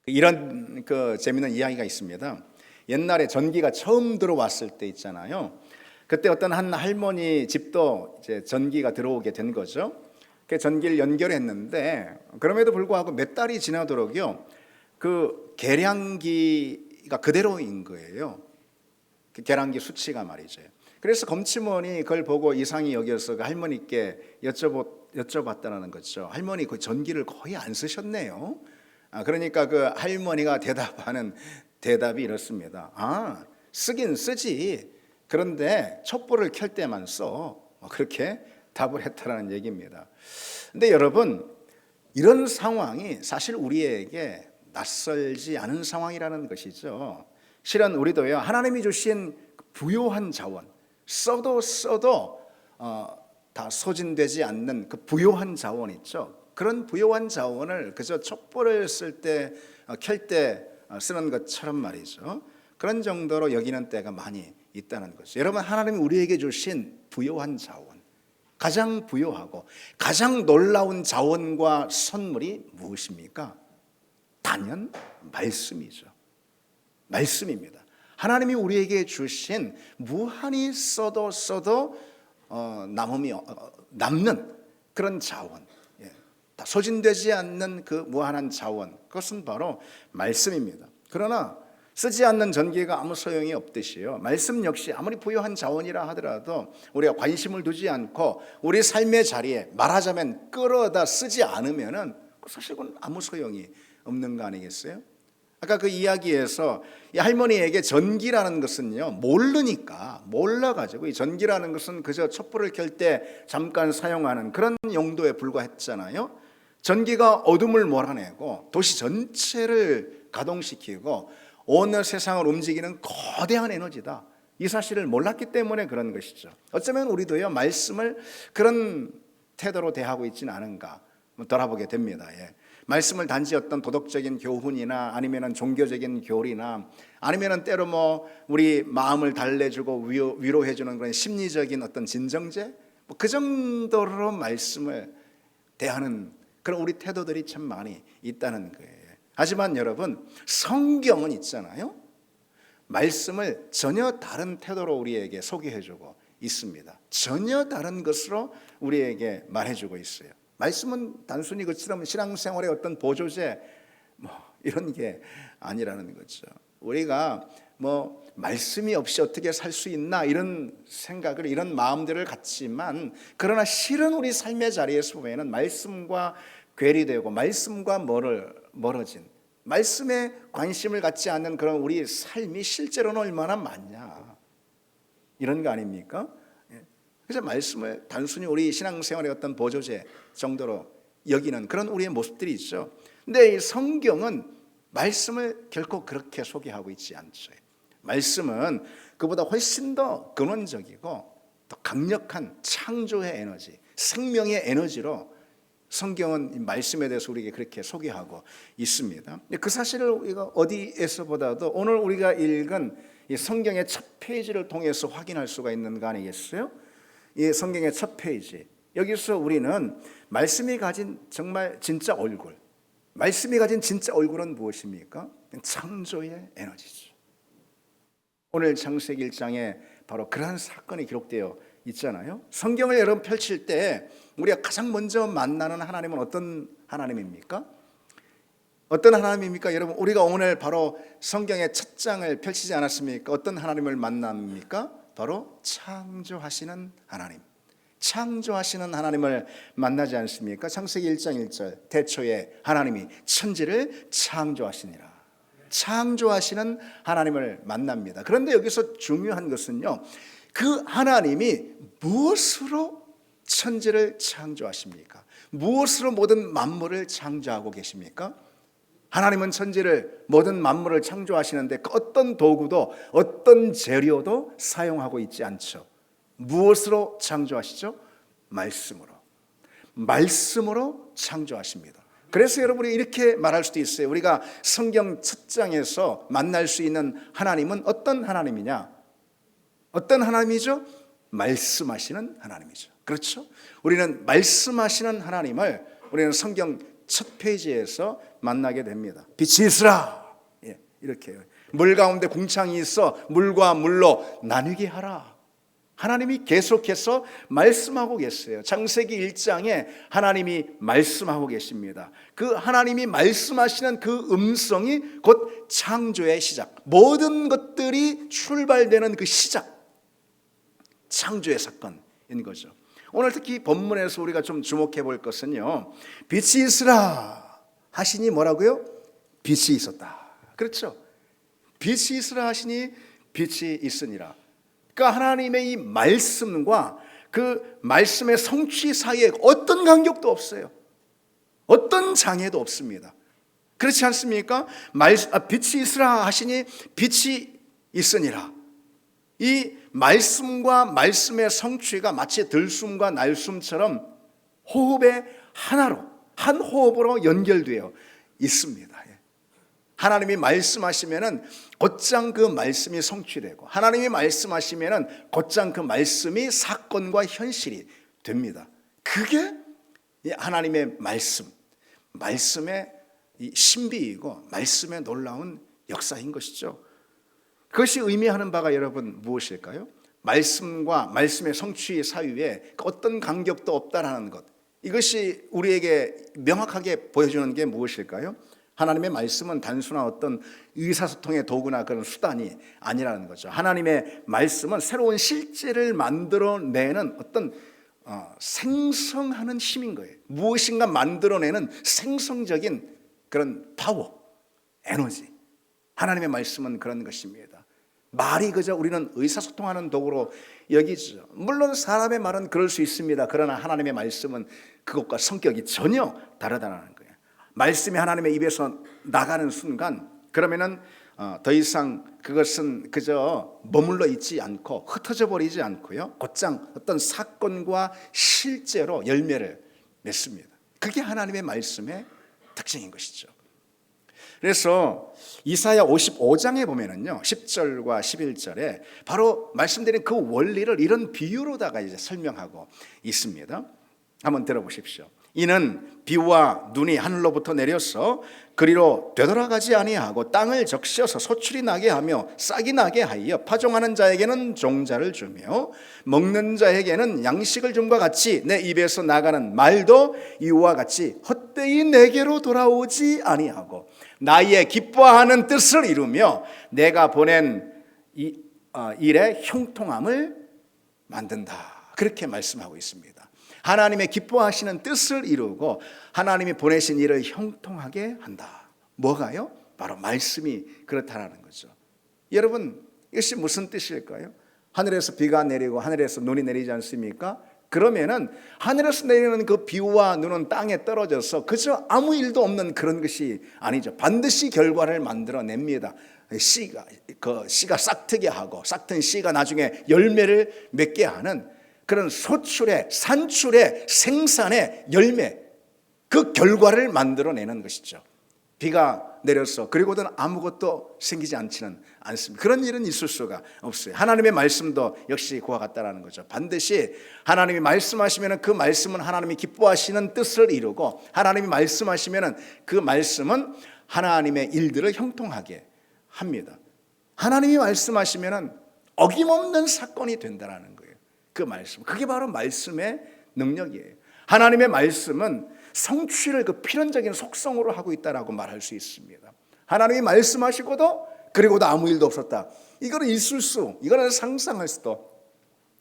이런 재미있는 이야기가 있습니다. 옛날에 전기가 처음 들어왔을 때 있잖아요. 그때 어떤 한 할머니 집도 이제 전기가 들어오게 된 거죠. 그 전기를 연결했는데 그럼에도 불구하고 몇 달이 지나도록요, 그 계량기가 그대로인 거예요. 그 계량기 수치가 말이죠. 그래서 검침원이 그걸 보고 이상히 여겨서 그 할머니께 여쭤봤다는 거죠. 할머니 그 전기를 거의 안 쓰셨네요. 그러니까 그 할머니가 대답하는 대답이 이렇습니다. 쓰긴 쓰지. 그런데 촛불을 켤 때만 써. 그렇게 답을 했다라는 얘기입니다. 근데 여러분, 이런 상황이 사실 우리에게 낯설지 않은 상황이라는 것이죠. 실은 우리도요, 하나님이 주신 부요한 자원, 써도 다 소진되지 않는 그 부요한 자원 있죠. 그런 부요한 자원을 그저 촛불을 켤 때 쓰는 것처럼 말이죠. 그런 정도로 여기는 때가 많이 있다는 거죠. 여러분, 하나님이 우리에게 주신 부요한 자원, 가장 부요하고 가장 놀라운 자원과 선물이 무엇입니까? 단연 말씀이죠. 말씀입니다. 하나님이 우리에게 주신 무한히 써도 남는 그런 자원, 다 소진되지 않는 그 무한한 자원, 그것은 바로 말씀입니다. 그러나 쓰지 않는 전기가 아무 소용이 없듯이요, 말씀 역시 아무리 부유한 자원이라 하더라도 우리가 관심을 두지 않고 우리 삶의 자리에 말하자면 끌어다 쓰지 않으면은 사실 그건 아무 소용이 없는 거 아니겠어요? 아까 그 이야기에서 이 할머니에게 전기라는 것은요, 몰라가지고, 이 전기라는 것은 그저 촛불을 켤 때 잠깐 사용하는 그런 용도에 불과했잖아요. 전기가 어둠을 몰아내고 도시 전체를 가동시키고 온 세상을 움직이는 거대한 에너지다, 이 사실을 몰랐기 때문에 그런 것이죠. 어쩌면 우리도요, 말씀을 그런 태도로 대하고 있지는 않은가 돌아보게 됩니다. 말씀을 단지 어떤 도덕적인 교훈이나 아니면 종교적인 교리나 아니면 때로 우리 마음을 달래주고 위로해주는 그런 심리적인 어떤 진정제, 그 정도로 말씀을 대하는 그런 우리 태도들이 참 많이 있다는 거예요. 하지만 여러분, 성경은 있잖아요, 말씀을 전혀 다른 태도로 우리에게 소개해주고 있습니다. 전혀 다른 것으로 우리에게 말해주고 있어요. 말씀은 단순히 그처럼 신앙생활의 어떤 보조제 이런 게 아니라는 거죠. 우리가 말씀이 없이 어떻게 살 수 있나 이런 생각을, 이런 마음들을 갖지만, 그러나 실은 우리 삶의 자리에서 보면은 말씀과 괴리되고 말씀과 멀어진, 말씀에 관심을 갖지 않는 그런 우리 삶이 실제로는 얼마나 많냐, 이런 거 아닙니까? 그래서 말씀을 단순히 우리 신앙생활의 어떤 보조제 정도로 여기는 그런 우리의 모습들이 있죠. 근데 이 성경은 말씀을 결코 그렇게 소개하고 있지 않죠. 말씀은 그보다 훨씬 더 근원적이고 더 강력한 창조의 에너지, 생명의 에너지로 성경은 말씀에 대해서 우리에게 그렇게 소개하고 있습니다. 그 사실을 우리가 어디에서보다도 오늘 우리가 읽은 이 성경의 첫 페이지를 통해서 확인할 수가 있는 거 아니겠어요? 이 성경의 첫 페이지, 여기서 우리는 말씀이 가진 정말 진짜 얼굴, 말씀이 가진 진짜 얼굴은 무엇입니까? 창조의 에너지죠. 오늘 창세기 1장에 바로 그러한 사건이 기록되어 있잖아요. 성경을 여러분 펼칠 때 우리가 가장 먼저 만나는 하나님은 어떤 하나님입니까? 어떤 하나님입니까? 여러분, 우리가 오늘 바로 성경의 첫 장을 펼치지 않았습니까? 어떤 하나님을 만납니까? 바로 창조하시는 하나님, 창조하시는 하나님을 만나지 않습니까? 창세기 1장 1절, 태초에 하나님이 천지를 창조하시니라. 창조하시는 하나님을 만납니다. 그런데 여기서 중요한 것은요, 그 하나님이 무엇으로 천지를 창조하십니까? 무엇으로 모든 만물을 창조하고 계십니까? 하나님은 천지를, 모든 만물을 창조하시는데 그 어떤 도구도 어떤 재료도 사용하고 있지 않죠. 무엇으로 창조하시죠? 말씀으로 창조하십니다. 그래서 여러분이 이렇게 말할 수도 있어요. 우리가 성경 첫 장에서 만날 수 있는 하나님은 어떤 하나님이냐? 어떤 하나님이죠? 말씀하시는 하나님이죠. 그렇죠? 우리는 말씀하시는 하나님을 우리는 성경 첫 페이지에서 만나게 됩니다. 빛이 있으라. 예, 이렇게요. 물 가운데 궁창이 있어 물과 물로 나뉘게 하라. 하나님이 계속해서 말씀하고 계세요. 창세기 1장에 하나님이 말씀하고 계십니다. 그 하나님이 말씀하시는 그 음성이 곧 창조의 시작, 모든 것들이 출발되는 그 시작, 창조의 사건인 거죠. 오늘 특히 본문에서 우리가 좀 주목해 볼 것은요, 빛이 있으라 하시니 뭐라고요? 빛이 있었다. 그렇죠? 빛이 있으라 하시니 빛이 있으니라. 그러니까 하나님의 이 말씀과 그 말씀의 성취 사이에 어떤 간격도 없어요. 어떤 장애도 없습니다. 그렇지 않습니까? 빛이 있으라 하시니 빛이 있으니라. 이 말씀과 말씀의 성취가 마치 들숨과 날숨처럼 호흡의 하나로, 한 호흡으로 연결되어 있습니다. 하나님이 말씀하시면은 곧장 그 말씀이 성취되고, 하나님이 말씀하시면은 곧장 그 말씀이 사건과 현실이 됩니다. 그게 하나님의 말씀의 신비이고 말씀의 놀라운 역사인 것이죠. 그것이 의미하는 바가 여러분 무엇일까요? 말씀과 말씀의 성취 사이에 어떤 간격도 없다라는 것, 이것이 우리에게 명확하게 보여주는 게 무엇일까요? 하나님의 말씀은 단순한 어떤 의사소통의 도구나 그런 수단이 아니라는 거죠. 하나님의 말씀은 새로운 실제를 만들어내는 어떤 생성하는 힘인 거예요. 무엇인가 만들어내는 생성적인 그런 파워, 에너지. 하나님의 말씀은 그런 것입니다. 말이 그저 우리는 의사소통하는 도구로 여기죠. 물론 사람의 말은 그럴 수 있습니다. 그러나 하나님의 말씀은 그것과 성격이 전혀 다르다는 거예요. 말씀이 하나님의 입에서 나가는 순간, 그러면은 더 이상 그것은 그저 머물러 있지 않고 흩어져 버리지 않고요, 곧장 어떤 사건과 실제로 열매를 맺습니다. 그게 하나님의 말씀의 특징인 것이죠. 그래서 이사야 55장에 보면은요, 10절과 11절에 바로 말씀드린 그 원리를 이런 비유로다가 이제 설명하고 있습니다. 한번 들어보십시오. 이는 비와 눈이 하늘로부터 내려서 그리로 되돌아가지 아니하고 땅을 적셔서 소출이 나게 하며 싹이 나게 하여 파종하는 자에게는 종자를 주며 먹는 자에게는 양식을 줌과 같이 내 입에서 나가는 말도 이와 같이 헛되이 내게로 돌아오지 아니하고 나의 기뻐하는 뜻을 이루며 내가 보낸 일의 형통함을 만든다. 그렇게 말씀하고 있습니다. 하나님의 기뻐하시는 뜻을 이루고 하나님이 보내신 일을 형통하게 한다. 뭐가요? 바로 말씀이 그렇다라는 거죠. 여러분, 이것이 무슨 뜻일까요? 하늘에서 비가 내리고 하늘에서 눈이 내리지 않습니까? 그러면은 하늘에서 내리는 그 비와 눈은 땅에 떨어져서 그저 아무 일도 없는 그런 것이 아니죠. 반드시 결과를 만들어냅니다. 씨가 싹트게 하고 싹튼 씨가 나중에 열매를 맺게 하는 그런 소출의, 산출의, 생산의 열매, 그 결과를 만들어내는 것이죠. 비가 내려서 그리고는 아무것도 생기지 않습니다. 그런 일은 있을 수가 없어요. 하나님의 말씀도 역시 그와 같다라는 거죠. 반드시 하나님이 말씀하시면 그 말씀은 하나님이 기뻐하시는 뜻을 이루고, 하나님이 말씀하시면 그 말씀은 하나님의 일들을 형통하게 합니다. 하나님이 말씀하시면 어김없는 사건이 된다라는 거예요. 그 말씀, 그게 바로 말씀의 능력이에요. 하나님의 말씀은 성취를 그 필연적인 속성으로 하고 있다라고 말할 수 있습니다. 하나님이 말씀하시고도 그리고도 아무 일도 없었다. 이거는 상상할 수도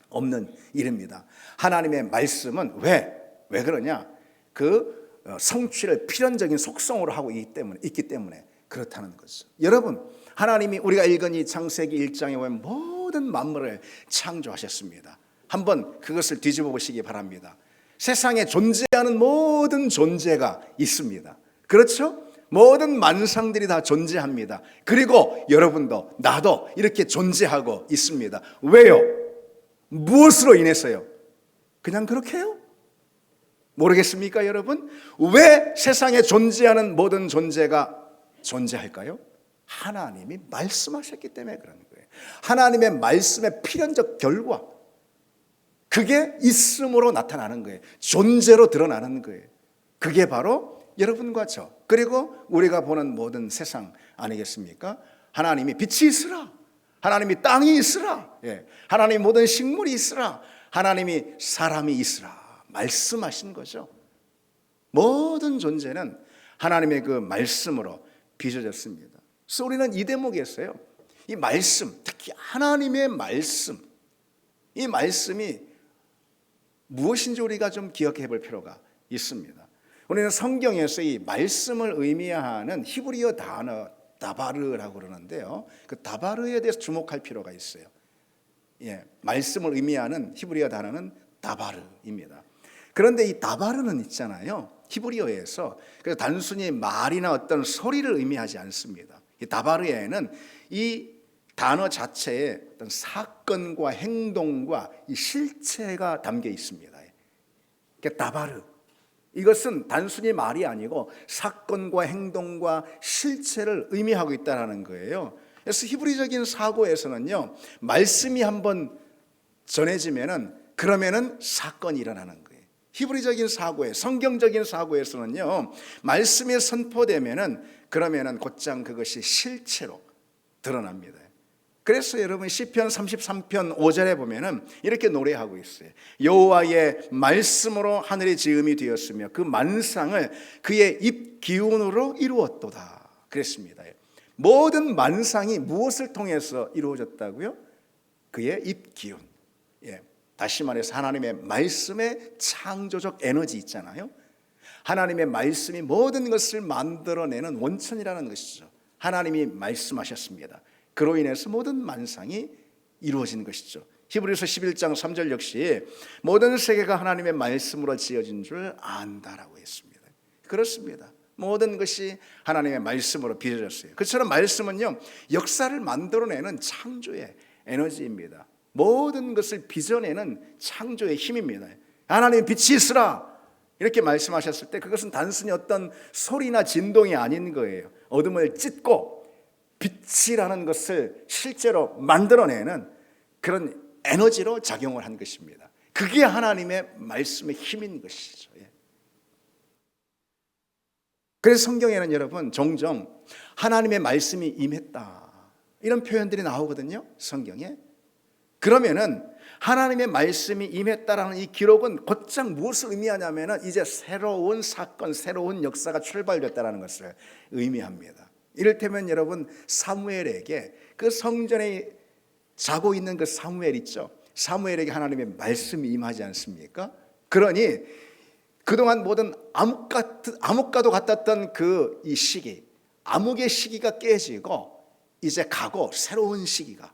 없는 일입니다. 하나님의 말씀은 왜 그러냐? 그 성취를 필연적인 속성으로 하고 있기 때문에 그렇다는 거죠. 여러분, 하나님이 우리가 읽은 이 창세기 1장에 보면 모든 만물을 창조하셨습니다. 한번 그것을 뒤집어 보시기 바랍니다. 세상에 존재하는 모든 존재가 있습니다. 그렇죠? 모든 만상들이 다 존재합니다. 그리고 여러분도 나도 이렇게 존재하고 있습니다. 왜요? 무엇으로 인해서요? 그냥 그렇게요? 모르겠습니까, 여러분? 왜 세상에 존재하는 모든 존재가 존재할까요? 하나님이 말씀하셨기 때문에 그런 거예요. 하나님의 말씀의 필연적 결과, 그게 있음으로 나타나는 거예요. 존재로 드러나는 거예요. 그게 바로 여러분과 저, 그리고 우리가 보는 모든 세상 아니겠습니까? 하나님이 빛이 있으라, 하나님이 땅이 있으라, 하나님이 모든 식물이 있으라, 하나님이 사람이 있으라 말씀하신 거죠. 모든 존재는 하나님의 그 말씀으로 빚어졌습니다. 그래서 우리는 이 대목에서요, 이 말씀, 특히 하나님의 말씀, 이 말씀이 무엇인지 우리가 좀 기억해 볼 필요가 있습니다. 우리는 성경에서 이 말씀을 의미하는 히브리어 단어 다바르라고 그러는데요, 그 다바르에 대해서 주목할 필요가 있어요. 말씀을 의미하는 히브리어 단어는 다바르입니다. 그런데 이 다바르는 있잖아요, 히브리어에서 그래서 단순히 말이나 어떤 소리를 의미하지 않습니다. 이 다바르에는 이 단어 자체에 어떤 사건과 행동과 이 실체가 담겨 있습니다. 다바르, 이것은 단순히 말이 아니고 사건과 행동과 실체를 의미하고 있다는 거예요. 그래서 히브리적인 사고에서는요, 말씀이 한번 전해지면은 그러면은 사건이 일어나는 거예요. 히브리적인 사고에, 성경적인 사고에서는요, 말씀이 선포되면은 그러면은 곧장 그것이 실체로 드러납니다. 그래서 여러분 시편 33편 5절에 보면은 이렇게 노래하고 있어요. 여호와의 말씀으로 하늘이 지음이 되었으며 그 만상을 그의 입 기운으로 이루었도다 그랬습니다. 모든 만상이 무엇을 통해서 이루어졌다고요? 그의 입 기운. 다시 말해서 하나님의 말씀의 창조적 에너지 있잖아요. 하나님의 말씀이 모든 것을 만들어내는 원천이라는 것이죠. 하나님이 말씀하셨습니다. 그로 인해서 모든 만상이 이루어진 것이죠. 히브리서 11장 3절 역시 모든 세계가 하나님의 말씀으로 지어진 줄 안다라고 했습니다. 그렇습니다. 모든 것이 하나님의 말씀으로 빚어졌어요. 그처럼 말씀은요, 역사를 만들어내는 창조의 에너지입니다. 모든 것을 빚어내는 창조의 힘입니다. 하나님의 빛이 있으라 이렇게 말씀하셨을 때 그것은 단순히 어떤 소리나 진동이 아닌 거예요. 어둠을 찢고 빛이라는 것을 실제로 만들어내는 그런 에너지로 작용을 한 것입니다. 그게 하나님의 말씀의 힘인 것이죠. 그래서 성경에는 여러분 종종 하나님의 말씀이 임했다 이런 표현들이 나오거든요, 성경에. 그러면은 하나님의 말씀이 임했다라는 이 기록은 곧장 무엇을 의미하냐면은 이제 새로운 사건, 새로운 역사가 출발됐다라는 것을 의미합니다. 이를테면 여러분 사무엘에게 그 성전에 자고 있는 그 사무엘 있죠. 사무엘에게 하나님의 말씀이 임하지 않습니까? 그러니 그동안 모든 암흑과도 같았던 그 이 시기, 암흑의 시기가 깨지고 이제 가고 새로운 시기가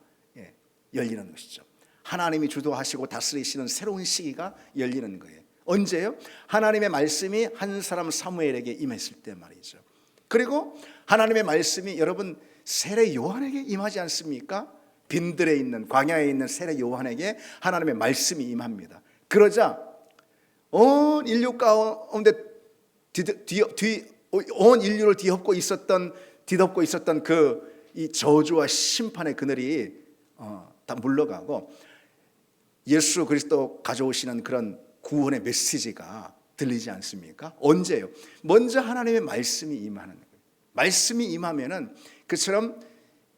열리는 것이죠. 하나님이 주도하시고 다스리시는 새로운 시기가 열리는 거예요. 언제요? 하나님의 말씀이 한 사람 사무엘에게 임했을 때 말이죠. 그리고 하나님의 말씀이 여러분 세례 요한에게 임하지 않습니까? 빈들에 있는 광야에 있는 세례 요한에게 하나님의 말씀이 임합니다. 그러자 온 인류 가운데 온 인류를 뒤덮고 있었던 그 이 저주와 심판의 그늘이 다 물러가고 예수 그리스도 가져오시는 그런 구원의 메시지가 들리지 않습니까? 언제요? 먼저 하나님의 말씀이 임하는 거예요. 말씀이 임하면은 그처럼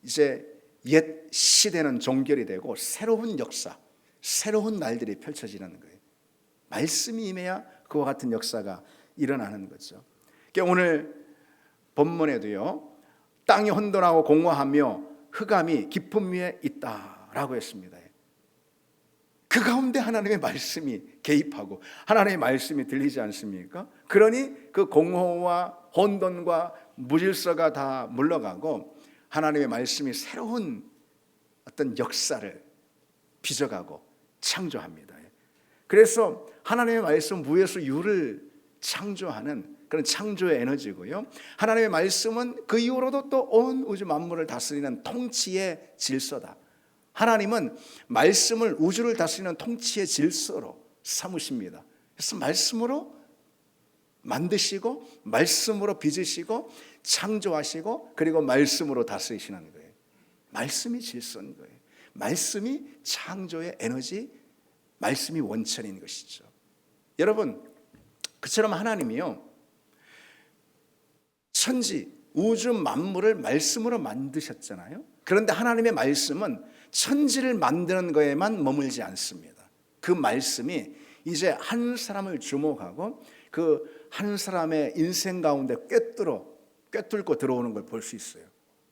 이제 옛 시대는 종결이 되고 새로운 역사, 새로운 날들이 펼쳐지는 거예요. 말씀이 임해야 그와 같은 역사가 일어나는 거죠. 그러니까 오늘 본문에도요, 땅이 혼돈하고 공허하며 흑암이 깊음 위에 있다라고 했습니다. 그 가운데 하나님의 말씀이 개입하고 하나님의 말씀이 들리지 않습니까? 그러니 그 공허와 혼돈과 무질서가 다 물러가고 하나님의 말씀이 새로운 어떤 역사를 빚어가고 창조합니다. 그래서 하나님의 말씀 무에서 유를 창조하는 그런 창조의 에너지고요. 하나님의 말씀은 그 이후로도 또 온 우주 만물을 다스리는 통치의 질서다. 하나님은 말씀을 우주를 다스리는 통치의 질서로 삼으십니다. 그래서 말씀으로 만드시고 말씀으로 빚으시고 창조하시고 그리고 말씀으로 다스리시는 거예요. 말씀이 질서인 거예요. 말씀이 창조의 에너지, 말씀이 원천인 것이죠. 여러분, 그처럼 하나님이요, 천지, 우주 만물을 말씀으로 만드셨잖아요. 그런데 하나님의 말씀은 천지를 만드는 거에만 머물지 않습니다. 그 말씀이 이제 한 사람을 주목하고 그 한 사람의 인생 가운데 꿰뚫고 들어오는 걸 볼 수 있어요.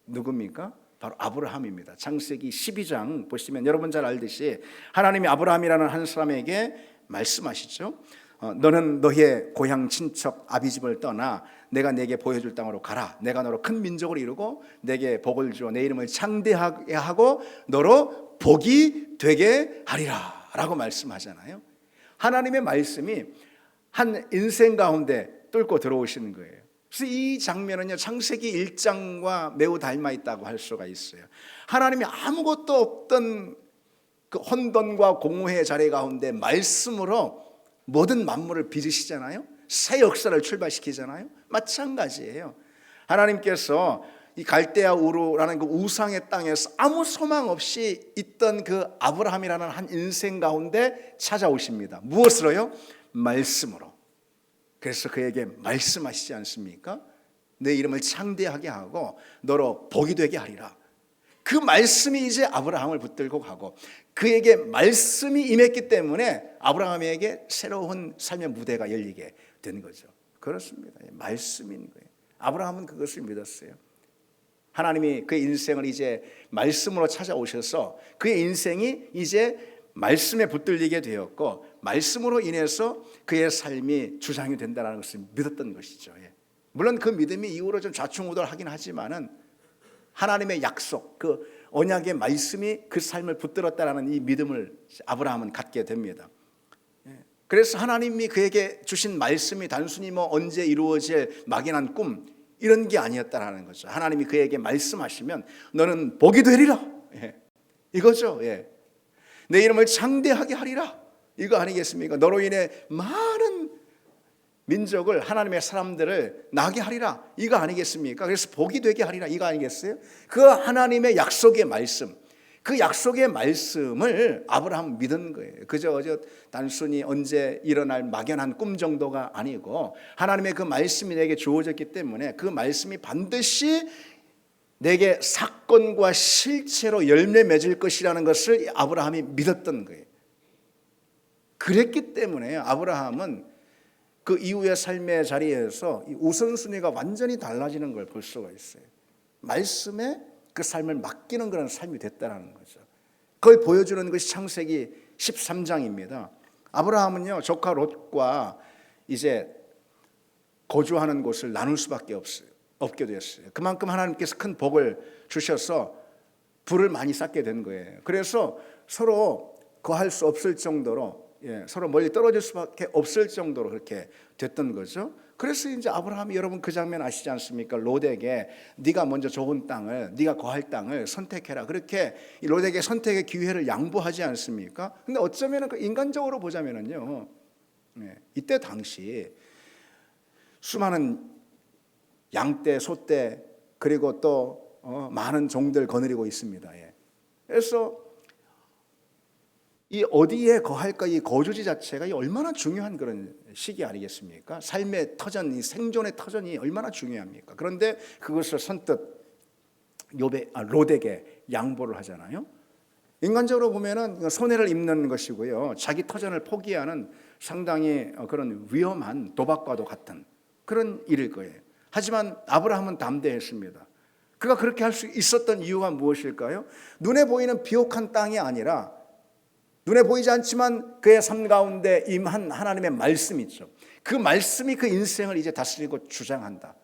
누굽니까? 바로 아브라함입니다. 창세기 12장 보시면 여러분 잘 알듯이 하나님이 아브라함이라는 한 사람에게 말씀하시죠. 너는 너의 고향 친척 아비집을 떠나 내가 내게 보여줄 땅으로 가라. 내가 너로 큰 민족을 이루고 내게 복을 주어 내 이름을 창대하게 하고 너로 복이 되게 하리라 라고 말씀하잖아요. 하나님의 말씀이 한 인생 가운데 뚫고 들어오시는 거예요. 그래서 이 장면은요, 창세기 1장과 매우 닮아 있다고 할 수가 있어요. 하나님이 아무것도 없던 그 혼돈과 공허의 자리 가운데 말씀으로 모든 만물을 빚으시잖아요. 새 역사를 출발시키잖아요. 마찬가지예요. 하나님께서 이 갈대아 우르라는 그 우상의 땅에서 아무 소망 없이 있던 그 아브라함이라는 한 인생 가운데 찾아오십니다. 무엇으로요? 말씀으로. 그래서 그에게 말씀하시지 않습니까? 내 이름을 창대하게 하고 너로 복이 되게 하리라. 그 말씀이 이제 아브라함을 붙들고 가고 그에게 말씀이 임했기 때문에 아브라함에게 새로운 삶의 무대가 열리게 된 거죠. 그렇습니다. 말씀인 거예요. 아브라함은 그것을 믿었어요. 하나님이 그의 인생을 이제 말씀으로 찾아오셔서 그의 인생이 이제 말씀에 붙들리게 되었고 말씀으로 인해서 그의 삶이 주장이 된다는 것을 믿었던 것이죠. 물론 그 믿음이 이후로 좀 좌충우돌하긴 하지만은 하나님의 약속, 그 언약의 말씀이 그 삶을 붙들었다라는 이 믿음을 아브라함은 갖게 됩니다. 그래서 하나님이 그에게 주신 말씀이 단순히 뭐 언제 이루어질 막연한 꿈 이런 게 아니었다라는 거죠. 하나님이 그에게 말씀하시면 너는 복이 되리라. 이거죠. 내 이름을 창대하게 하리라. 이거 아니겠습니까? 너로 인해 많은 민족을 하나님의 사람들을 나게 하리라. 이거 아니겠습니까? 그래서 복이 되게 하리라. 이거 아니겠어요? 그 하나님의 약속의 말씀, 그 약속의 말씀을 아브라함 믿은 거예요. 그저 단순히 언제 일어날 막연한 꿈 정도가 아니고 하나님의 그 말씀이 내게 주어졌기 때문에 그 말씀이 반드시 내게 사건과 실체로 열매 맺을 것이라는 것을 아브라함이 믿었던 거예요. 그랬기 때문에 아브라함은 그 이후의 삶의 자리에서 이 우선순위가 완전히 달라지는 걸 볼 수가 있어요. 말씀에 그 삶을 맡기는 그런 삶이 됐다는 거죠. 그걸 보여주는 것이 창세기 13장입니다. 아브라함은요, 조카 롯과 이제 거주하는 곳을 나눌 수밖에 없게 되었어요. 그만큼 하나님께서 큰 복을 주셔서 부를 많이 쌓게 된 거예요. 그래서 서로 거할 수 없을 정도로 서로 멀리 떨어질 수밖에 없을 정도로 그렇게 됐던 거죠. 그래서 이제 아브라함이 여러분 그 장면 아시지 않습니까? 롯에게 네가 먼저 좋은 땅을, 네가 거할 땅을 선택해라. 그렇게 롯에게 선택의 기회를 양보하지 않습니까? 근데 어쩌면 인간적으로 보자면은요, 이때 당시 수많은 양떼, 소떼 그리고 또 많은 종들 거느리고 있습니다. 그래서 이 어디에 거할까 이 거주지 자체가 얼마나 중요한 그런 시기 아니겠습니까? 삶의 터전, 이 생존의 터전이 얼마나 중요합니까? 그런데 그것을 선뜻 롯에게 양보를 하잖아요. 인간적으로 보면은 손해를 입는 것이고요. 자기 터전을 포기하는 상당히 그런 위험한 도박과도 같은 그런 일일 거예요. 하지만 아브라함은 담대했습니다. 그가 그렇게 할 수 있었던 이유가 무엇일까요? 눈에 보이는 비옥한 땅이 아니라 눈에 보이지 않지만 그의 삶 가운데 임한 하나님의 말씀이 있죠. 그 말씀이 그 인생을 이제 다스리고 주장한다.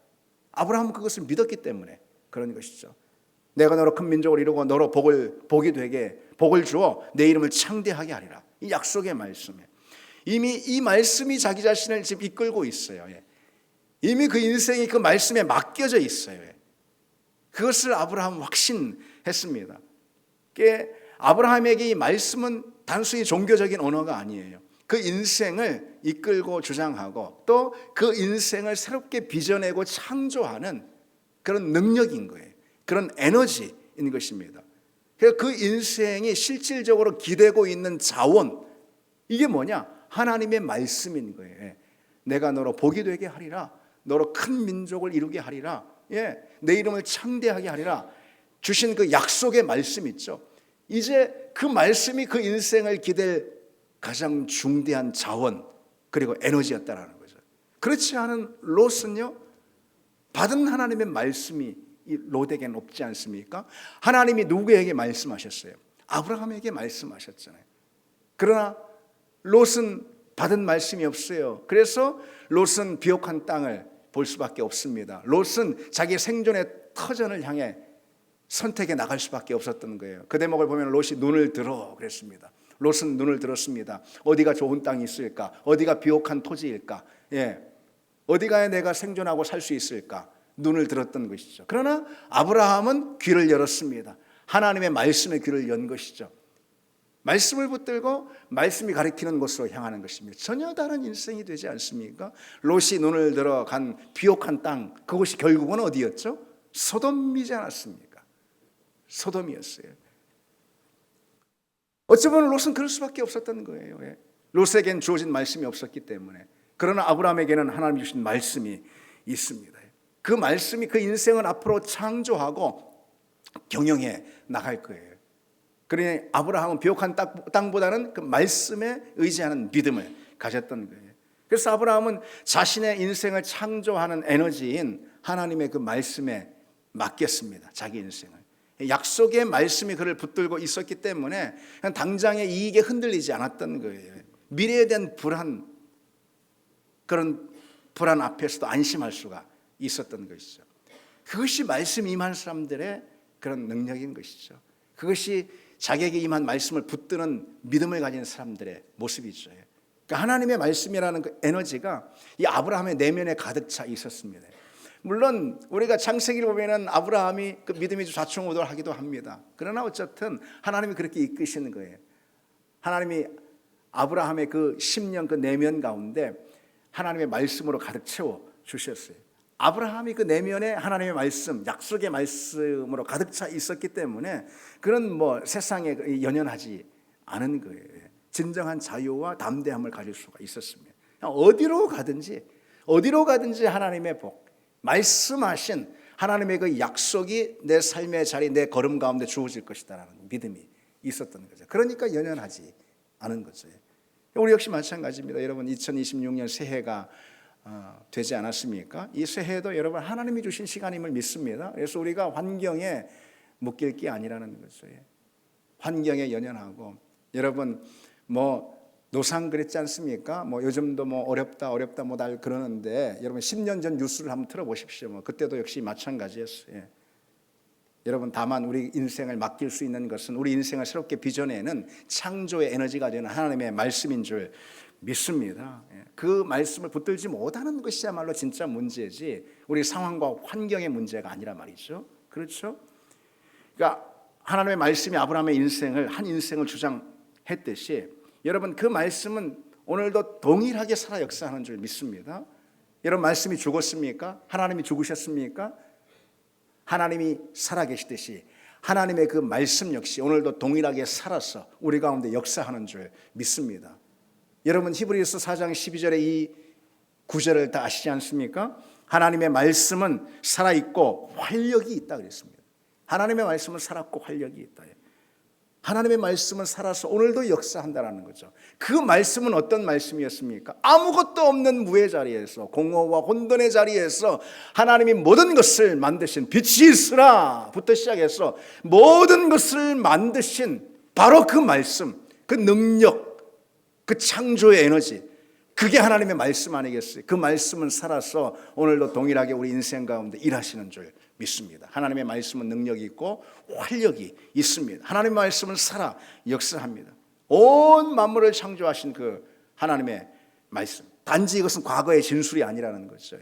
아브라함은 그것을 믿었기 때문에 그런 것이죠. 내가 너로 큰 민족을 이루고 너로 복이 되게 복을 주어 내 이름을 창대하게 하리라. 이 약속의 말씀에 이미 이 말씀이 자기 자신을 지금 이끌고 있어요. 이미 그 인생이 그 말씀에 맡겨져 있어요. 그것을 아브라함은 확신했습니다. 아브라함에게 이 말씀은 단순히 종교적인 언어가 아니에요. 그 인생을 이끌고 주장하고 또 그 인생을 새롭게 빚어내고 창조하는 그런 능력인 거예요. 그런 에너지인 것입니다. 그래서 그 인생이 실질적으로 기대고 있는 자원, 이게 뭐냐? 하나님의 말씀인 거예요. 내가 너로 복이 되게 하리라. 너로 큰 민족을 이루게 하리라. 예, 내 이름을 창대하게 하리라. 주신 그 약속의 말씀 있죠. 이제 그 말씀이 그 인생을 기댈 가장 중대한 자원 그리고 에너지였다라는 거죠. 그렇지 않은 롯은요, 받은 하나님의 말씀이 이 롯에게는 없지 않습니까? 하나님이 누구에게 말씀하셨어요? 아브라함에게 말씀하셨잖아요. 그러나 롯은 받은 말씀이 없어요. 그래서 롯은 비옥한 땅을 볼 수밖에 없습니다. 롯은 자기 생존의 터전을 향해 선택해 나갈 수밖에 없었던 거예요. 그 대목을 보면 롯이 눈을 들어 그랬습니다. 롯은 눈을 들었습니다. 어디가 좋은 땅이 있을까? 어디가 비옥한 토지일까? 예, 어디가에 내가 생존하고 살 수 있을까? 눈을 들었던 것이죠. 그러나 아브라함은 귀를 열었습니다. 하나님의 말씀의 귀를 연 것이죠. 말씀을 붙들고 말씀이 가리키는 곳으로 향하는 것입니다. 전혀 다른 인생이 되지 않습니까? 롯이 눈을 들어 간 비옥한 땅, 그것이 결국은 어디였죠? 소돔이지 않았습니까? 소돔이었어요. 어쩌면 롯은 그럴 수밖에 없었던 거예요. 롯에겐 주어진 말씀이 없었기 때문에. 그러나 아브라함에게는 하나님 주신 말씀이 있습니다. 그 말씀이 그 인생을 앞으로 창조하고 경영해 나갈 거예요. 그러니 아브라함은 비옥한 땅보다는 그 말씀에 의지하는 믿음을 가졌던 거예요. 그래서 아브라함은 자신의 인생을 창조하는 에너지인 하나님의 그 말씀에 맡겼습니다. 자기 인생을. 약속의 말씀이 그를 붙들고 있었기 때문에 그냥 당장의 이익에 흔들리지 않았던 거예요. 미래에 대한 불안, 그런 불안 앞에서도 안심할 수가 있었던 것이죠. 그것이 말씀이 임한 사람들의 그런 능력인 것이죠. 그것이 자기에게 임한 말씀을 붙드는 믿음을 가진 사람들의 모습이죠. 그러니까 하나님의 말씀이라는 그 에너지가 이 아브라함의 내면에 가득 차 있었습니다. 물론 우리가 창세기를 보면은 아브라함이 그 믿음이 좌충우돌하기도 합니다. 그러나 어쨌든 하나님이 그렇게 이끄시는 거예요. 하나님이 아브라함의 그 10년 그 내면 가운데 하나님의 말씀으로 가득 채워 주셨어요. 아브라함이 그 내면에 하나님의 말씀, 약속의 말씀으로 가득 차 있었기 때문에 그런 뭐 세상에 연연하지 않은 거예요. 진정한 자유와 담대함을 가질 수가 있었습니다. 어디로 가든지 하나님의 복, 말씀하신 하나님의 그 약속이 내 삶의 자리, 내 걸음 가운데 주어질 것이다라는 믿음이 있었던 거죠. 그러니까 연연하지 않은 거죠. 우리 역시 마찬가지입니다. 여러분 2026년 새해가 되지 않았습니까? 이 새해도 여러분 하나님이 주신 시간임을 믿습니다. 그래서 우리가 환경에 묶일 게 아니라는 거죠. 환경에 연연하고 여러분 뭐 노상 그랬지 않습니까? 뭐 요즘도 뭐 어렵다 뭐 날 그러는데 여러분 10년 전 뉴스를 한번 틀어보십시오. 뭐 그때도 역시 마찬가지였어요. 여러분 다만 우리 인생을 맡길 수 있는 것은 우리 인생을 새롭게 빚어내는 창조의 에너지가 되는 하나님의 말씀인 줄 믿습니다. 그 말씀을 붙들지 못하는 것이야말로 진짜 문제지 우리 상황과 환경의 문제가 아니라 말이죠. 그렇죠? 그러니까 하나님의 말씀이 아브라함의 인생을 한 인생을 주장했듯이 여러분 그 말씀은 오늘도 동일하게 살아 역사하는 줄 믿습니다. 여러분 말씀이 죽었습니까? 하나님이 죽으셨습니까? 하나님이 살아계시듯이 하나님의 그 말씀 역시 오늘도 동일하게 살아서 우리 가운데 역사하는 줄 믿습니다. 여러분 히브리서 4장 12절의 이 구절을 다 아시지 않습니까? 하나님의 말씀은 살아있고 활력이 있다 그랬습니다. 하나님의 말씀은 살았고 활력이 있다. 하나님의 말씀은 살아서 오늘도 역사한다는 거죠. 그 말씀은 어떤 말씀이었습니까? 아무것도 없는 무의 자리에서 공허와 혼돈의 자리에서 하나님이 모든 것을 만드신 빛이 있으라 부터 시작해서 모든 것을 만드신 바로 그 말씀, 그 능력, 그 창조의 에너지, 그게 하나님의 말씀 아니겠어요? 그 말씀은 살아서 오늘도 동일하게 우리 인생 가운데 일하시는 줄 믿습니다. 하나님의 말씀은 능력이 있고 활력이 있습니다. 하나님의 말씀은 살아 역사합니다. 온 만물을 창조하신 그 하나님의 말씀, 단지 이것은 과거의 진술이 아니라는 거죠.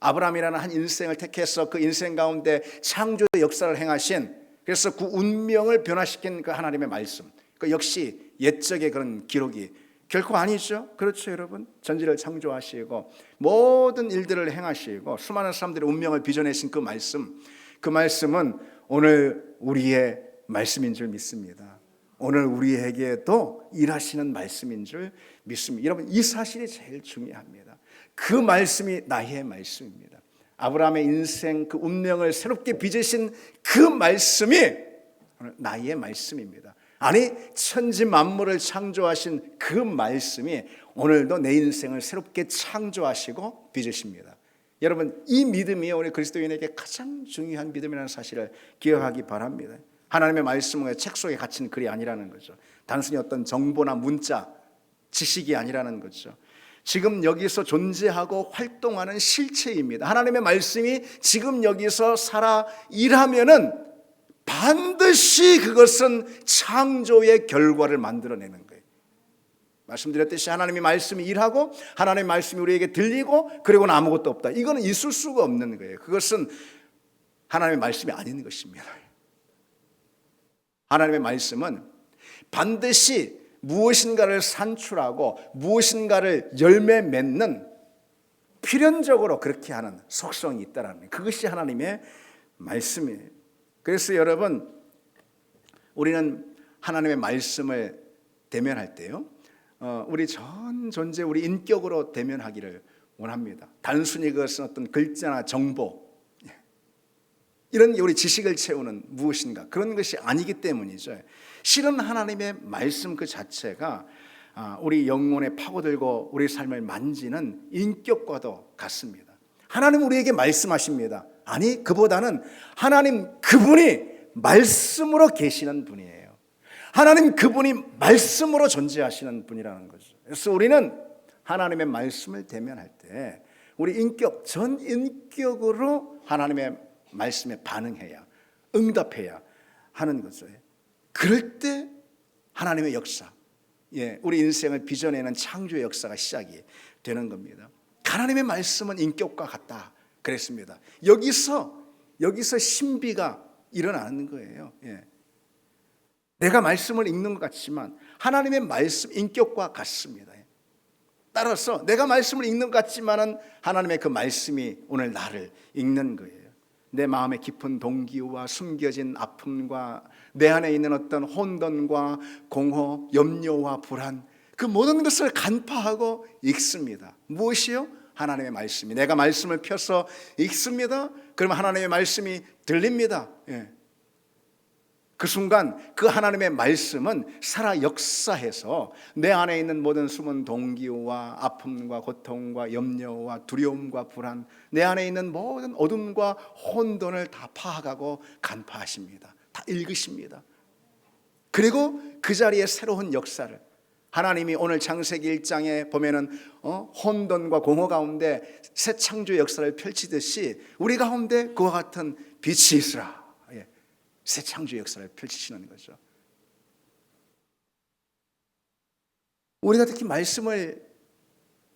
아브라함이라는 한 인생을 택해서 그 인생 가운데 창조의 역사를 행하신, 그래서 그 운명을 변화시킨 그 하나님의 말씀, 그 역시 옛적의 그런 기록이 결코 아니죠. 그렇죠, 여러분. 전지를 창조하시고 모든 일들을 행하시고 수많은 사람들의 운명을 빚어내신 그 말씀, 그 말씀은 오늘 우리의 말씀인 줄 믿습니다. 오늘 우리에게도 일하시는 말씀인 줄 믿습니다. 여러분 이 사실이 제일 중요합니다. 그 말씀이 나의 말씀입니다. 아브라함의 인생 그 운명을 새롭게 빚으신 그 말씀이 나의 말씀입니다. 아니 천지 만물을 창조하신 그 말씀이 오늘도 내 인생을 새롭게 창조하시고 빚으십니다. 여러분, 이 믿음이 우리 그리스도인에게 가장 중요한 믿음이라는 사실을 기억하기 바랍니다. 하나님의 말씀은 책 속에 갇힌 글이 아니라는 거죠. 단순히 어떤 정보나 문자, 지식이 아니라는 거죠. 지금 여기서 존재하고 활동하는 실체입니다. 하나님의 말씀이 지금 여기서 살아 일하면은 반드시 그것은 창조의 결과를 만들어내는 거예요. 말씀드렸듯이 하나님의 말씀이 일하고 하나님의 말씀이 우리에게 들리고 그리고는 아무것도 없다. 이거는 있을 수가 없는 거예요. 그것은 하나님의 말씀이 아닌 것입니다. 하나님의 말씀은 반드시 무엇인가를 산출하고 무엇인가를 열매 맺는 필연적으로 그렇게 하는 속성이 있다는 거예요. 그것이 하나님의 말씀이에요. 그래서 여러분, 우리는 하나님의 말씀을 대면할 때요, 우리 전 존재, 우리 인격으로 대면하기를 원합니다. 단순히 그것은 어떤 글자나 정보, 이런 우리 지식을 채우는 무엇인가 그런 것이 아니기 때문이죠. 실은 하나님의 말씀 그 자체가 우리 영혼에 파고들고 우리 삶을 만지는 인격과도 같습니다. 하나님 우리에게 말씀하십니다. 아니, 그보다는 하나님 그분이 말씀으로 계시는 분이에요. 하나님 그분이 말씀으로 존재하시는 분이라는 거죠. 그래서 우리는 하나님의 말씀을 대면할 때 우리 인격, 전 인격으로 하나님의 말씀에 반응해야, 응답해야 하는 거죠. 그럴 때 하나님의 역사, 우리 인생을 빚어내는 창조의 역사가 시작이 되는 겁니다. 하나님의 말씀은 인격과 같다 그랬습니다. 여기서 신비가 일어나는 거예요. 내가 말씀을 읽는 것 같지만 하나님의 말씀, 인격과 같습니다. 따라서 내가 말씀을 읽는 것 같지만은 하나님의 그 말씀이 오늘 나를 읽는 거예요. 내 마음의 깊은 동기와 숨겨진 아픔과 내 안에 있는 어떤 혼돈과 공허, 염려와 불안, 그 모든 것을 간파하고 읽습니다. 무엇이요? 하나님의 말씀이. 내가 말씀을 펴서 읽습니다. 그러면 하나님의 말씀이 들립니다. 그 순간 그 하나님의 말씀은 살아 역사해서 내 안에 있는 모든 숨은 동기와 아픔과 고통과 염려와 두려움과 불안, 내 안에 있는 모든 어둠과 혼돈을 다 파악하고 간파하십니다. 다 읽으십니다. 그리고 그 자리에 새로운 역사를, 하나님이 오늘 창세기 1장에 보면은 혼돈과 공허 가운데 새 창조의 역사를 펼치듯이 우리 가운데 그와 같은 빛이 있으라, 새 창조의 역사를 펼치시는 거죠. 우리가 특히 말씀을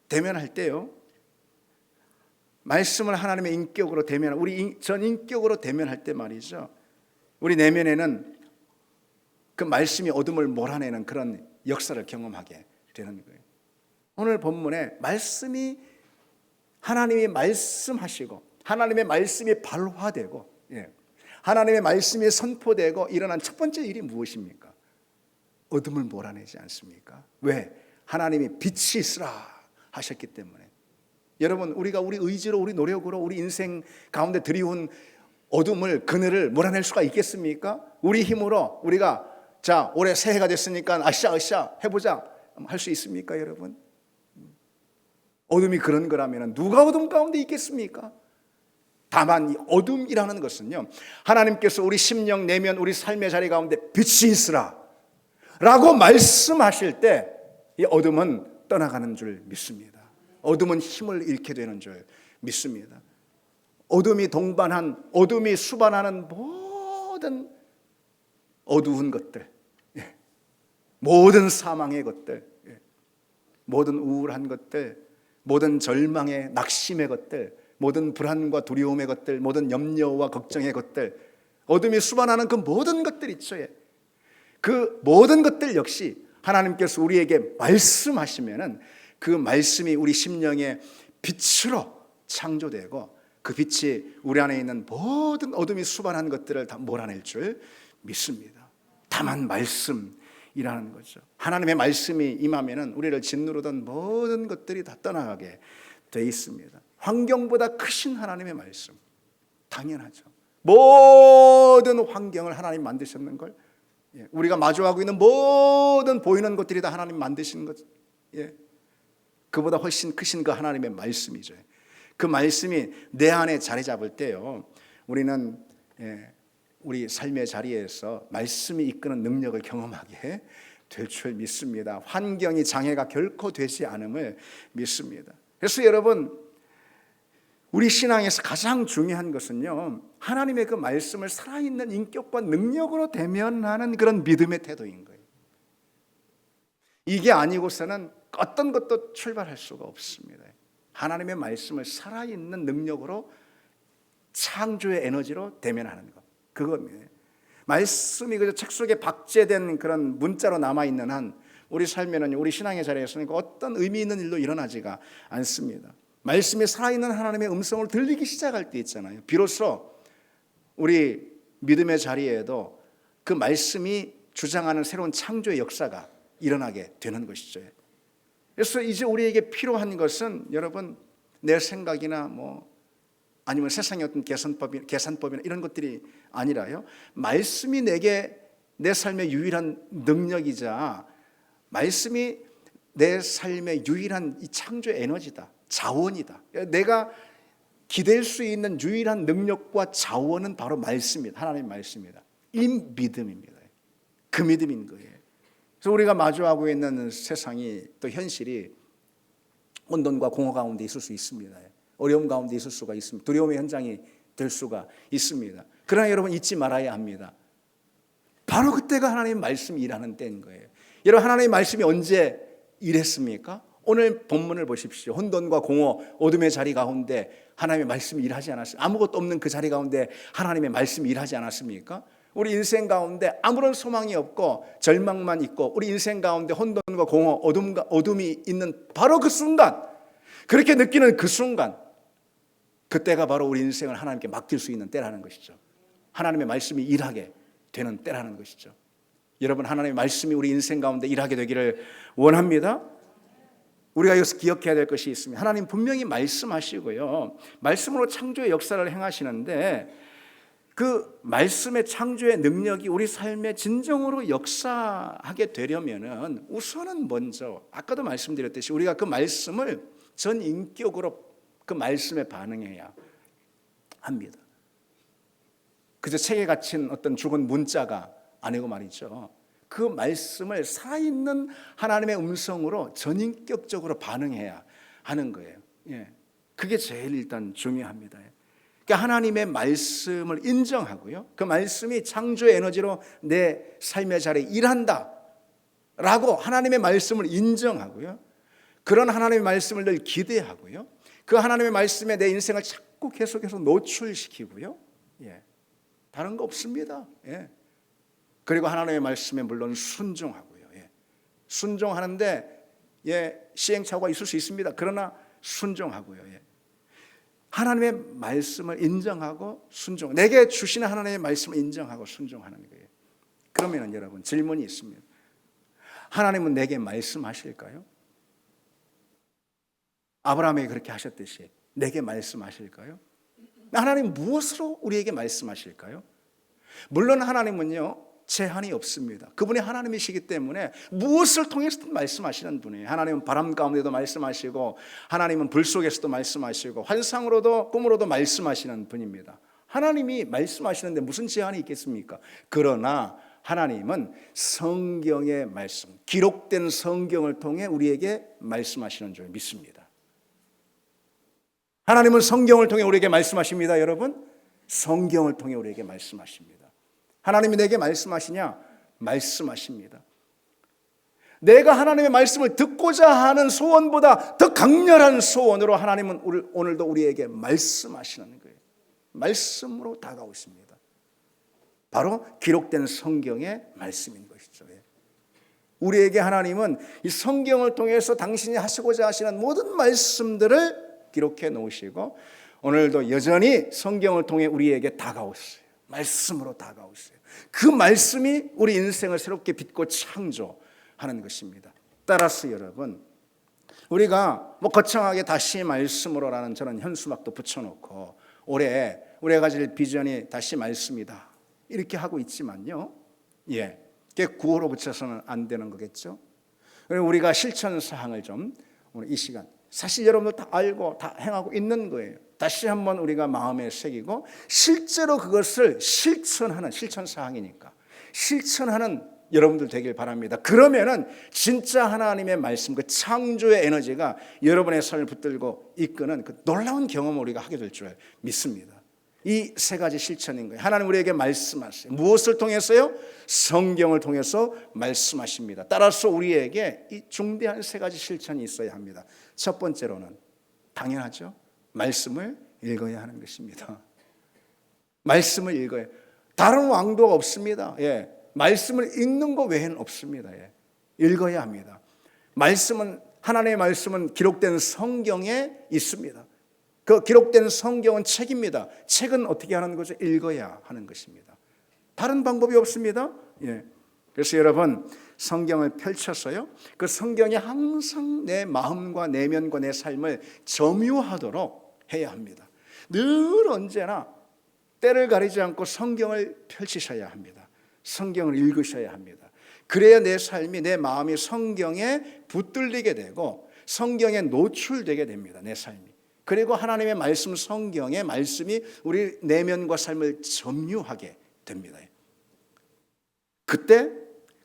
대면할 때요, 말씀을 하나님의 인격으로 대면할, 우리 전 인격으로 대면할 때 말이죠, 우리 내면에는 그 말씀이 어둠을 몰아내는 그런 역사를 경험하게 되는 거예요. 오늘 본문에 말씀이, 하나님이 말씀하시고 하나님의 말씀이 발화되고 하나님의 말씀이 선포되고 일어난 첫 번째 일이 무엇입니까? 어둠을 몰아내지 않습니까? 왜? 하나님이 빛이 있으라 하셨기 때문에. 여러분, 우리가 우리 의지로, 우리 노력으로, 우리 인생 가운데 들이온 어둠을, 그늘을 몰아낼 수가 있겠습니까? 우리 힘으로 우리가 자, 올해 새해가 됐으니까 으쌰 해보자 할 수 있습니까, 여러분? 어둠이 그런 거라면 누가 어둠 가운데 있겠습니까? 다만 이 어둠이라는 것은요, 하나님께서 우리 심령, 내면, 우리 삶의 자리 가운데 빛이 있으라 라고 말씀하실 때 이 어둠은 떠나가는 줄 믿습니다. 어둠은 힘을 잃게 되는 줄 믿습니다. 어둠이 동반한, 어둠이 수반하는 모든 어두운 것들, 모든 사망의 것들, 모든 우울한 것들, 모든 절망의, 낙심의 것들, 모든 불안과 두려움의 것들, 모든 염려와 걱정의 것들, 어둠이 수반하는 그 모든 것들 있죠. 그 모든 것들 역시 하나님께서 우리에게 말씀하시면은 그 말씀이 우리 심령의 빛으로 창조되고 그 빛이 우리 안에 있는 모든 어둠이 수반한 것들을 다 몰아낼 줄 믿습니다. 다만 말씀이라는 거죠. 하나님의 말씀이 임하면은 우리를 짓누르던 모든 것들이 다 떠나가게 되어 있습니다. 환경보다 크신 하나님의 말씀, 당연하죠. 모든 환경을 하나님 만드셨는 걸, 우리가 마주하고 있는 모든 보이는 것들이 다 하나님 만드신 것, 그보다 훨씬 크신 그 하나님의 말씀이죠. 그 말씀이 내 안에 자리 잡을 때요, 우리는 우리 삶의 자리에서 말씀이 이끄는 능력을 경험하게 될 줄 믿습니다. 환경이 장애가 결코 되지 않음을 믿습니다. 그래서 여러분, 우리 신앙에서 가장 중요한 것은요, 하나님의 그 말씀을 살아있는 인격과 능력으로 대면하는 그런 믿음의 태도인 거예요. 이게 아니고서는 어떤 것도 출발할 수가 없습니다. 하나님의 말씀을 살아있는 능력으로, 창조의 에너지로 대면하는 것, 그겁니다. 말씀이 그저 책 속에 박제된 그런 문자로 남아있는 한 우리 삶에는, 우리 신앙의 자리에서는 어떤 의미 있는 일도 일어나지가 않습니다. 말씀이 살아있는 하나님의 음성을 들리기 시작할 때 있잖아요, 비로소 우리 믿음의 자리에도 그 말씀이 주장하는 새로운 창조의 역사가 일어나게 되는 것이죠. 그래서 이제 우리에게 필요한 것은 여러분, 내 생각이나 아니면 세상의 어떤 계산법이나 이런 것들이 아니라요, 말씀이 내게 내 삶의 유일한 능력이자 말씀이 내 삶의 유일한 이 창조의 에너지다, 자원이다. 내가 기댈 수 있는 유일한 능력과 자원은 바로 말씀입니다. 하나님의 말씀입니다. 이 믿음입니다. 그 믿음인 거예요. 그래서 우리가 마주하고 있는 세상이, 또 현실이 혼돈과 공허 가운데 있을 수 있습니다. 어려움 가운데 있을 수가 있습니다. 두려움의 현장이 될 수가 있습니다. 그러나 여러분, 잊지 말아야 합니다. 바로 그때가 하나님의 말씀이 일하는 때인 거예요. 여러분, 하나님의 말씀이 언제 일했습니까? 오늘 본문을 보십시오. 혼돈과 공허, 어둠의 자리 가운데 하나님의 말씀이 일하지 않았습니까? 아무것도 없는 그 자리 가운데 하나님의 말씀이 일하지 않았습니까? 우리 인생 가운데 아무런 소망이 없고 절망만 있고, 우리 인생 가운데 혼돈과 공허, 어둠이 있는 바로 그 순간, 그렇게 느끼는 그 순간, 그때가 바로 우리 인생을 하나님께 맡길 수 있는 때라는 것이죠. 하나님의 말씀이 일하게 되는 때라는 것이죠. 여러분, 하나님의 말씀이 우리 인생 가운데 일하게 되기를 원합니다. 우리가 여기서 기억해야 될 것이 있습니다. 하나님 분명히 말씀하시고요, 말씀으로 창조의 역사를 행하시는데, 그 말씀의 창조의 능력이 우리 삶에 진정으로 역사하게 되려면은 우선은 먼저, 아까도 말씀드렸듯이 우리가 그 말씀을 전 인격으로 그 말씀에 반응해야 합니다. 그저 책에 갇힌 어떤 죽은 문자가 아니고 말이죠, 그 말씀을 살아있는 하나님의 음성으로 전인격적으로 반응해야 하는 거예요. 그게 제일 일단 중요합니다. 그러니까 하나님의 말씀을 인정하고요, 그 말씀이 창조의 에너지로 내 삶의 자리에 일한다 라고 하나님의 말씀을 인정하고요, 그런 하나님의 말씀을 늘 기대하고요, 그 하나님의 말씀에 내 인생을 자꾸 계속해서 노출시키고요, 다른 거 없습니다. 그리고 하나님의 말씀에 물론 순종하고요. 순종하는데 시행착오가 있을 수 있습니다. 그러나 순종하고요. 하나님의 말씀을 인정하고 순종, 내게 주시는 하나님의 말씀을 인정하고 순종하는 거예요. 그러면 여러분, 질문이 있습니다. 하나님은 내게 말씀하실까요? 아브라함에게 그렇게 하셨듯이 내게 말씀하실까요? 하나님 무엇으로 우리에게 말씀하실까요? 물론 하나님은요, 제한이 없습니다. 그분이 하나님이시기 때문에 무엇을 통해서든 말씀하시는 분이에요. 하나님은 바람 가운데도 말씀하시고, 하나님은 불 속에서도 말씀하시고, 환상으로도 꿈으로도 말씀하시는 분입니다. 하나님이 말씀하시는데 무슨 제한이 있겠습니까? 그러나 하나님은 성경의 말씀, 기록된 성경을 통해 우리에게 말씀하시는 줄 믿습니다. 하나님은 성경을 통해 우리에게 말씀하십니다. 여러분, 성경을 통해 우리에게 말씀하십니다. 하나님이 내게 말씀하시냐? 말씀하십니다. 내가 하나님의 말씀을 듣고자 하는 소원보다 더 강렬한 소원으로 하나님은 오늘도 우리에게 말씀하시는 거예요. 말씀으로 다가오십니다. 바로 기록된 성경의 말씀인 것이죠. 우리에게 하나님은 이 성경을 통해서 당신이 하시고자 하시는 모든 말씀들을 기록해 놓으시고, 오늘도 여전히 성경을 통해 우리에게 다가오세요. 말씀으로 다가오세요. 그 말씀이 우리 인생을 새롭게 빛고 창조하는 것입니다. 따라서 여러분, 우리가 뭐 거창하게 다시 말씀으로라는 저는 현수막도 붙여놓고 올해 우리가 가질 비전이 다시 말씀이다 이렇게 하고 있지만요, 그게 구호로 붙여서는 안 되는 거겠죠. 우리가 실천 사항을 좀 오늘 이 시간, 사실 여러분도 다 알고 다 행하고 있는 거예요. 다시 한번 우리가 마음에 새기고 실제로 그것을 실천하는, 실천 사항이니까 실천하는 여러분들 되길 바랍니다. 그러면은 진짜 하나님의 말씀, 그 창조의 에너지가 여러분의 삶을 붙들고 이끄는 그 놀라운 경험을 우리가 하게 될 줄 믿습니다. 이 세 가지 실천인 거예요. 하나님 우리에게 말씀하세요. 무엇을 통해서요? 성경을 통해서 말씀하십니다. 따라서 우리에게 이 중대한 세 가지 실천이 있어야 합니다. 첫 번째로는 당연하죠. 말씀을 읽어야 하는 것입니다. 말씀을 읽어야. 다른 왕도가 없습니다. 말씀을 읽는 것 외에는 없습니다. 읽어야 합니다. 말씀은, 하나님의 말씀은 기록된 성경에 있습니다. 그 기록된 성경은 책입니다. 책은 어떻게 하는 거죠? 읽어야 하는 것입니다. 다른 방법이 없습니다. 그래서 여러분 성경을 펼쳐서요, 그 성경이 항상 내 마음과 내면과 내 삶을 점유하도록 해야 합니다. 늘 언제나 때를 가리지 않고 성경을 펼치셔야 합니다. 성경을 읽으셔야 합니다. 그래야 내 삶이, 내 마음이 성경에 붙들리게 되고 성경에 노출되게 됩니다. 내 삶이. 그리고 하나님의 말씀, 성경의 말씀이 우리 내면과 삶을 점유하게 됩니다. 그때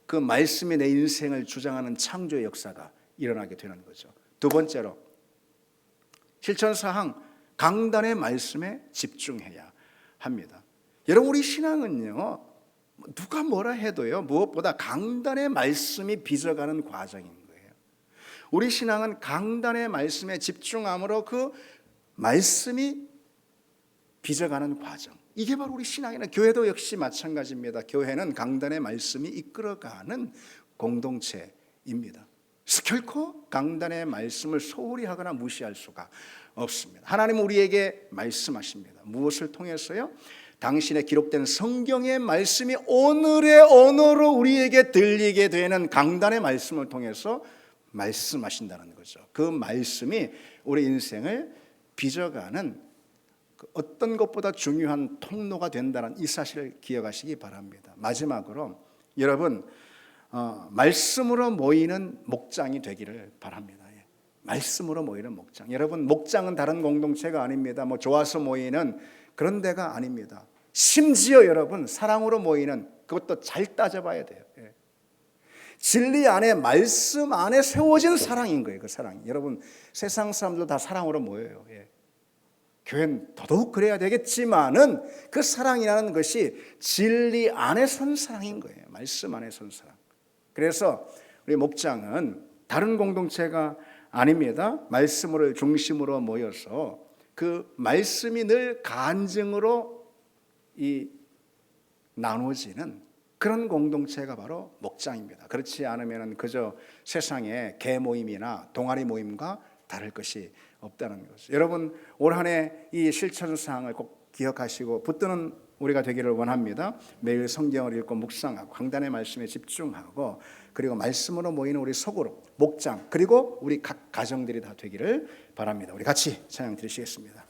그 말씀이 내 인생을 주장하는 창조의 역사가 일어나게 되는 거죠. 두 번째로 실천사항, 강단의 말씀에 집중해야 합니다. 여러분 우리 신앙은요, 누가 뭐라 해도요, 무엇보다 강단의 말씀이 빚어가는 과정인 거예요. 우리 신앙은 강단의 말씀에 집중함으로 그 말씀이 빚어가는 과정, 이게 바로 우리 신앙이나 교회도 역시 마찬가지입니다. 교회는 강단의 말씀이 이끌어가는 공동체입니다. 결코 강단의 말씀을 소홀히 하거나 무시할 수가 없습니다. 하나님은 우리에게 말씀하십니다. 무엇을 통해서요? 당신의 기록된 성경의 말씀이 오늘의 언어로 우리에게 들리게 되는 강단의 말씀을 통해서 말씀하신다는 거죠. 그 말씀이 우리 인생을 빚어가는 그 어떤 것보다 중요한 통로가 된다는 이 사실을 기억하시기 바랍니다. 마지막으로 여러분 말씀으로 모이는 목장이 되기를 바랍니다. 말씀으로 모이는 목장. 여러분 목장은 다른 공동체가 아닙니다. 뭐 좋아서 모이는 그런 데가 아닙니다. 심지어 여러분 사랑으로 모이는, 그것도 잘 따져봐야 돼요. 진리 안에, 말씀 안에 세워진 사랑인 거예요. 그 사랑이. 여러분 세상 사람들 다 사랑으로 모여요. 교회는 더더욱 그래야 되겠지만은 그 사랑이라는 것이 진리 안에 선 사랑인 거예요. 말씀 안에 선 사랑. 그래서 우리 목장은 다른 공동체가 아닙니다. 말씀을 중심으로 모여서 그 말씀이 늘 간증으로 나눠지는 그런 공동체가 바로 목장입니다. 그렇지 않으면 그저 세상의 개 모임이나 동아리 모임과 다를 것이 없다는 것을, 여러분 올 한 해 이 실천사항을 꼭 기억하시고 붙드는 우리가 되기를 원합니다. 매일 성경을 읽고 묵상하고 강단의 말씀에 집중하고, 그리고 말씀으로 모이는 우리 소그룹, 목장, 그리고 우리 각 가정들이 다 되기를 바랍니다. 우리 같이 찬양 드리시겠습니다.